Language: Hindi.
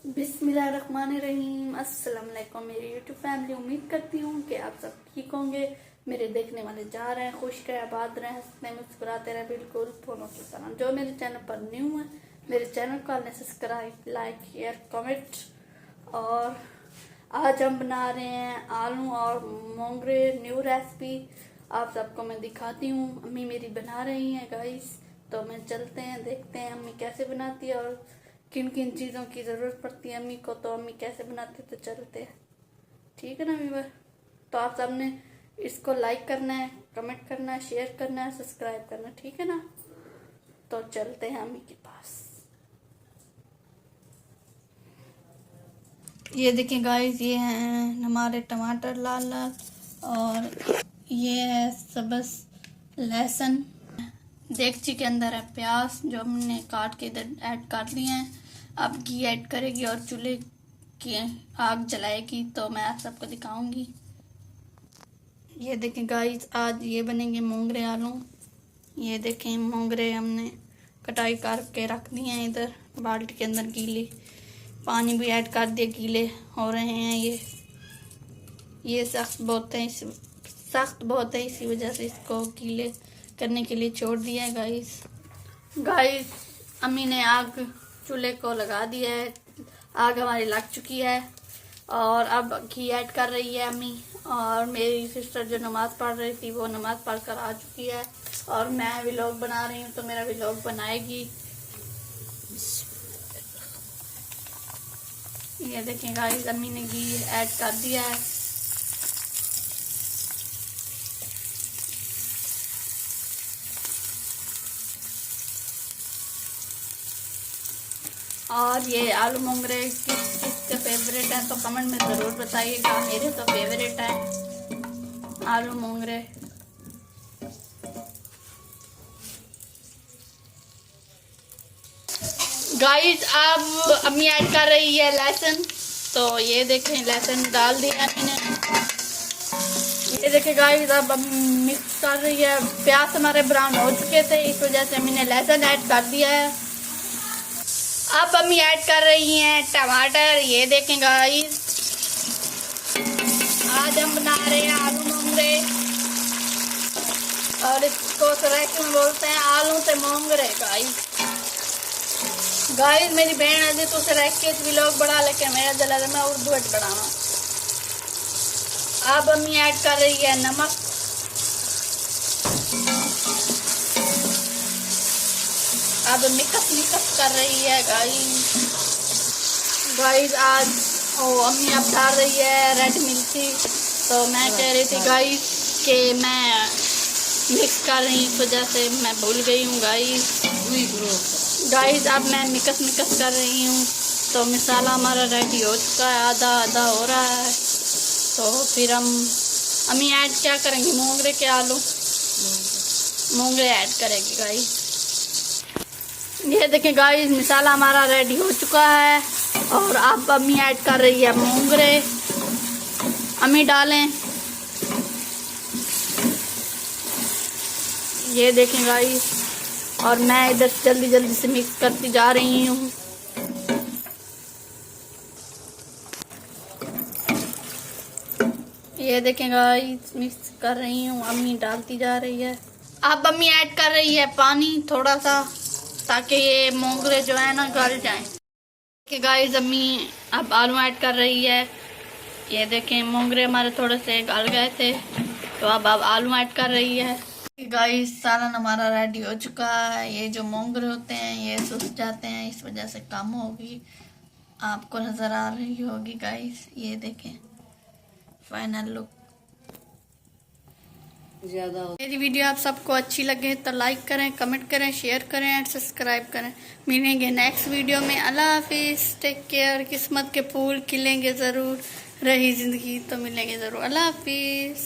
बिस्मिल्लाहिर्रहमानिर्रहीम। अस्सलाम वालेकुम मेरी यूट्यूब फैमिली। उम्मीद करती हूँ कि आप सब ठीक होंगे। मेरे देखने वाले जा रहे हैं, खुश रहे, आबाद रहे, हंसते मुस्कुराते रहे, बिल्कुल फोनों की तरह। जो मेरे चैनल पर न्यू है, मेरे चैनल को सब्सक्राइब, लाइक, शेयर, कमेंट। और आज हम बना रहे हैं आलू और मोंगरे न्यू रेसिपी। आप सबको मैं दिखाती हूँ। अम्मी मेरी बना रही हैं गाइस, तो मैं चलते हैं, देखते हैं अम्मी कैसे बनाती है और किन किन चीज़ों की ज़रूरत पड़ती है अम्मी को। तो अम्मी कैसे बनाते, तो चलते हैं। ठीक है ना व्यूअर? तो आप सबने इसको लाइक करना है, कमेंट करना है, शेयर करना है, सब्सक्राइब करना है, ठीक है ना? तो चलते हैं अम्मी के पास। ये देखिए गाइस, ये हैं हमारे टमाटर लाल लाल, और ये है सब्ज़ लहसुन। देगची के अंदर है प्याज, जो हमने काट के इधर ऐड कर लिए हैं। अब घी ऐड करेगी और चूल्हे की आग जलाएगी, तो मैं आप सबको दिखाऊंगी। ये देखें गाइस, आज ये बनेंगे मोंगरे आलू। ये देखें मोंगरे हमने कटाई करके रख दिए हैं इधर बाल्टी के अंदर। गीले पानी भी ऐड कर दिए, गीले हो रहे हैं ये सख्त बहुत है, इसी वजह से इसको गीले करने के लिए छोड़ दिया है गाइस। अम्मी ने आग चूल्हे को लगा दिया है, आग हमारी लग चुकी है और अब घी ऐड कर रही है अम्मी। और मेरी सिस्टर जो नमाज पढ़ रही थी, वो नमाज पढ़ कर आ चुकी है और मैं व्लॉग बना रही हूँ, तो मेरा व्लॉग बनाएगी। ये देखें गाइस, अम्मी ने घी ऐड कर दिया है। और ये आलू मोंगरे किसके फेवरेट है तो कमेंट में ज़रूर बताइएगा। मेरे तो फेवरेट है आलू मोंगरे। गाइस, अब अम्मी ऐड कर रही है लहसुन। तो ये देखें, लहसुन डाल दिया अम्मी ने। ये देखें गाइस, अब मिक्स कर रही है। प्याज हमारे ब्राउन हो चुके थे, इस वजह से अम्मी ने लहसुन ऐड कर दिया है। अब अम्मी ऐड कर रही हैं टमाटर। ये देखें गाइस, आज हम बना रहे हैं आलू मोंगरे, और इसको सराइकी में बोलते हैं आलू से मोंगरे। गाइस मेरी बहन आज तो सराइकी व्लॉग बड़ा, लेकिन मेरा जला मैं उर्दू बढ़ाना। अब अम्मी ऐड कर रही है नमक। अब मिक्स कर रही है गाइस। आज अम्मी अब डाल रही है रेड मिर्ची। तो मैं कह रही थी गाइस कि मैं मिक्स कर रही, इस वजह से मैं भूल गई हूँ गाइस। अब मैं मिक्स कर रही हूँ। तो मसाला हमारा रेडी हो चुका है, आधा आधा हो रहा है। तो फिर हम अम्मी ऐड क्या करेंगे, मोंगरे के आलू मोंगरे ऐड करेंगे गाइस। ये देखें गाइस, मसाला हमारा रेडी हो चुका है और अब अम्मी ऐड कर रही है मोंगरे। अम्मी डालें। ये देखें गाइस, और मैं इधर जल्दी जल्दी से मिक्स करती जा रही हूँ। ये देखें गाइस, मिक्स कर रही हूँ, अम्मी डालती जा रही है। अब अम्मी ऐड कर रही है पानी थोड़ा सा, ताकि ये मोंगरे जो है ना गल जाएं। कि गाइस, अम्मी अब आलू ऐड कर रही है। ये देखें मोंगरे हमारे थोड़े से गल गए थे, तो अब आलू ऐड कर रही है। गाइस, सालन हमारा रेडी हो चुका है। ये जो मोंगरे होते हैं ये सूख जाते हैं, इस वजह से कम होगी, आपको नज़र आ रही होगी गाइस। ये देखें फाइनल लुक। मेरी वीडियो आप सबको अच्छी लगे तो लाइक करें, कमेंट करें, शेयर करें एंड सब्सक्राइब करें। मिलेंगे नेक्स्ट वीडियो में। अल्लाह हाफिज़, टेक केयर। किस्मत के फूल खिलेंगे ज़रूर, रही ज़िंदगी तो मिलेंगे ज़रूर। अल्लाह हाफिज़।